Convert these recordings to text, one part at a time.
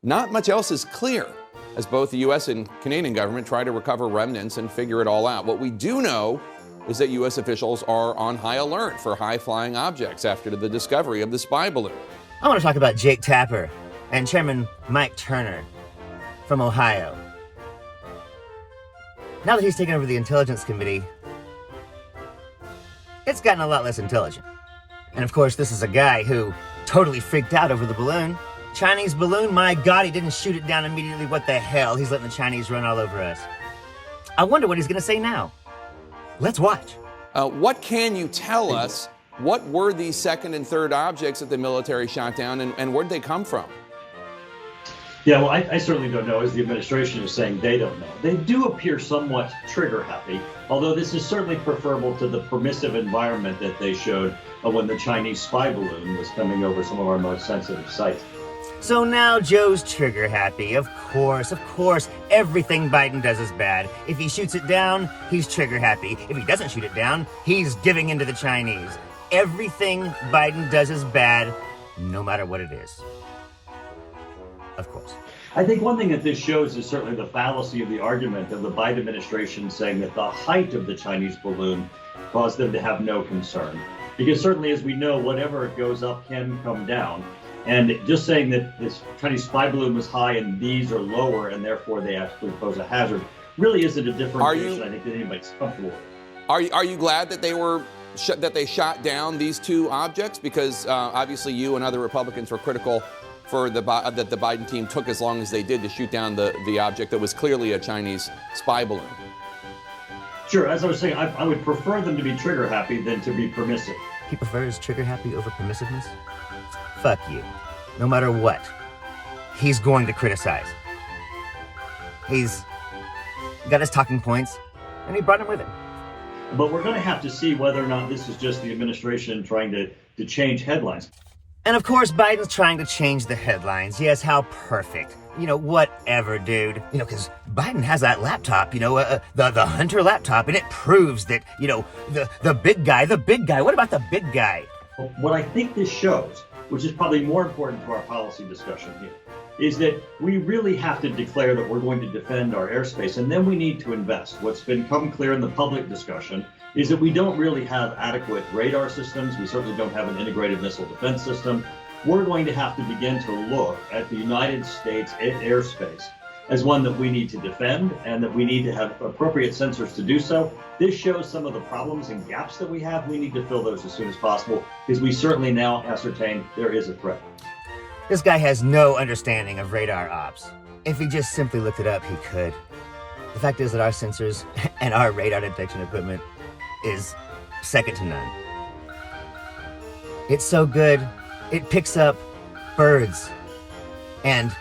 not much else is clear, as both the U.S. and Canadian government try to recover remnants and figure it all out. What we do know is that U.S. officials are on high alert for high-flying objects after the discovery of the spy balloon. I want to talk about Jake Tapper and Chairman Mike Turner from Ohio. Now that he's taken over the Intelligence Committee, it's gotten a lot less intelligent. And of course, this is a guy who totally freaked out over the balloon. Chinese balloon, my God, he didn't shoot it down immediately. What the hell? He's letting the Chinese run all over us. I wonder what he's going to say now. Let's watch. What can you tell us? What were these second and third objects that the military shot down, and where'd they come from? Yeah, well, I certainly don't know, as the administration is saying they don't know. They do appear somewhat trigger happy, although this is certainly preferable to the permissive environment that they showed when the Chinese spy balloon was coming over some of our most sensitive sites. So now Joe's trigger happy. Of course, everything Biden does is bad. If he shoots it down, he's trigger happy. If he doesn't shoot it down, he's giving in to the Chinese. Everything Biden does is bad, no matter what it is. Of course. I think one thing that this shows is certainly the fallacy of the argument of the Biden administration saying that the height of the Chinese balloon caused them to have no concern. Because certainly, as we know, whatever goes up can come down. And just saying that this Chinese spy balloon was high and these are lower and therefore they actually pose a hazard really isn't a differentiation I think that anybody's comfortable with. Are you glad that they shot down these two objects? Because obviously you and other Republicans were critical for that the Biden team took as long as they did to shoot down the object that was clearly a Chinese spy balloon. Sure, as I was saying, I would prefer them to be trigger happy than to be permissive. He prefers trigger happy over permissiveness? Fuck you. No matter what, he's going to criticize. He's got his talking points, and he brought them with him. But we're going to have to see whether or not this is just the administration trying to change headlines. And of course, Biden's trying to change the headlines. Yes, how perfect. Whatever, dude. Because Biden has that laptop, the Hunter laptop, and it proves that, the big guy. What about the big guy? What I think this shows, which is probably more important to our policy discussion here, is that we really have to declare that we're going to defend our airspace, and then we need to invest. What's become clear in the public discussion is that we don't really have adequate radar systems. We certainly don't have an integrated missile defense system. We're going to have to begin to look at the United States airspace as one that we need to defend and that we need to have appropriate sensors to do so. This shows some of the problems and gaps that we have. We need to fill those as soon as possible because we certainly now ascertain there is a threat. This guy has no understanding of radar ops. If he just simply looked it up, he could. The fact is that our sensors and our radar detection equipment is second to none. It's so good, it picks up birds and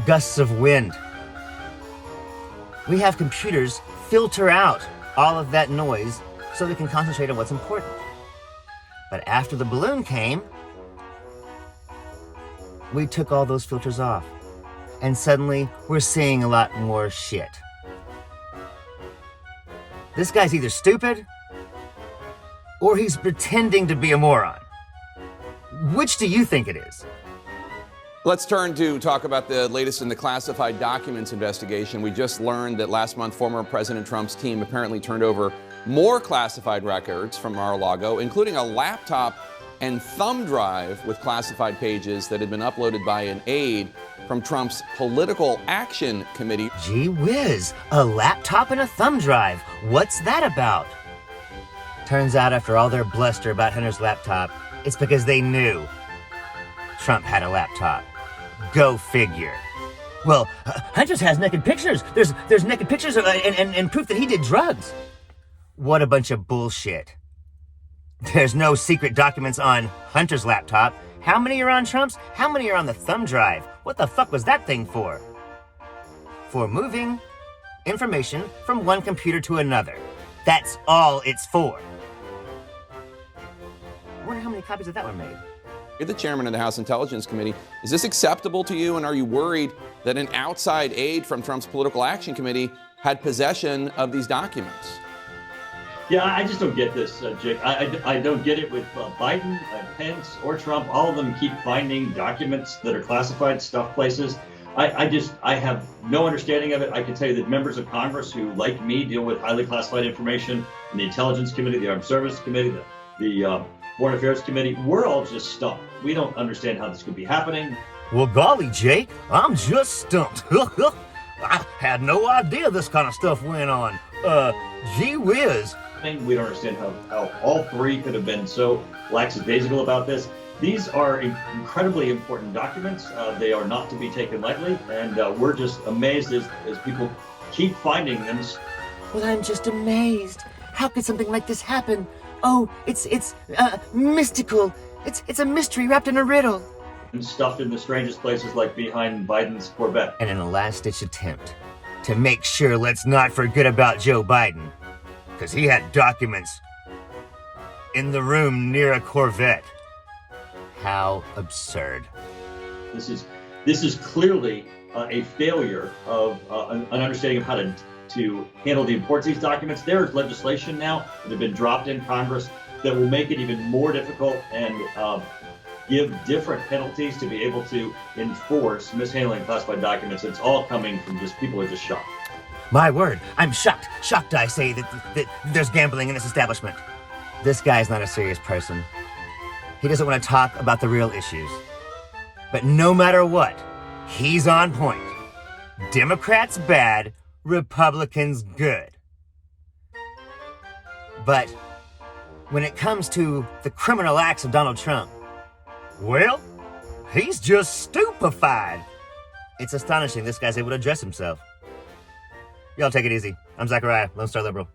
gusts of wind. We have computers filter out all of that noise so they can concentrate on what's important. But after the balloon came, we took all those filters off. And suddenly, we're seeing a lot more shit. This guy's either stupid, or he's pretending to be a moron. Which do you think it is? Let's turn to talk about the latest in the classified documents investigation. We just learned that last month, former President Trump's team apparently turned over more classified records from Mar-a-Lago, including a laptop and thumb drive with classified pages that had been uploaded by an aide from Trump's Political Action Committee. Gee whiz, a laptop and a thumb drive. What's that about? Turns out after all their bluster about Hunter's laptop, it's because they knew Trump had a laptop. Go figure. Well, Hunter's has naked pictures. There's naked pictures and proof that he did drugs. What a bunch of bullshit. There's no secret documents on Hunter's laptop. How many are on Trump's? How many are on the thumb drive? What the fuck was that thing for? For moving information from one computer to another. That's all it's for. I wonder how many copies of that were made. You're the chairman of the House Intelligence Committee. Is this acceptable to you, and are you worried that an outside aide from Trump's Political Action Committee had possession of these documents? Yeah, I just don't get this, Jake. I don't get it with Biden, Pence, or Trump. All of them keep finding documents that are classified, stuff places. I have no understanding of it. I can tell you that members of Congress who, like me, deal with highly classified information in the Intelligence Committee, the Armed Services Committee, the Foreign Affairs Committee, we're all just stumped. We don't understand how this could be happening. Well, golly, Jake, I'm just stumped. I had no idea this kind of stuff went on. Gee whiz. We don't understand how all three could have been so lackadaisical about this. These are incredibly important documents. They are not to be taken lightly, and we're just amazed as people keep finding them. Well, I'm just amazed. How could something like this happen? Oh, it's mystical. It's a mystery wrapped in a riddle. And stuffed in the strangest places, like behind Biden's Corvette. And in a last-ditch attempt to make sure let's not forget about Joe Biden, because he had documents in the room near a Corvette. How absurd. This is clearly a failure of an understanding of how to handle the importance of these documents. There is legislation now that have been dropped in Congress that will make it even more difficult and give different penalties to be able to enforce mishandling classified documents. It's all coming from just people are just shocked. My word, I'm shocked. Shocked, I say, that there's gambling in this establishment. This guy's not a serious person. He doesn't want to talk about the real issues. But no matter what, he's on point. Democrats bad, Republicans good. But when it comes to the criminal acts of Donald Trump, well, he's just stupefied. It's astonishing this guy's able to address himself. Y'all take it easy. I'm Zachariah, Lone Star Liberal.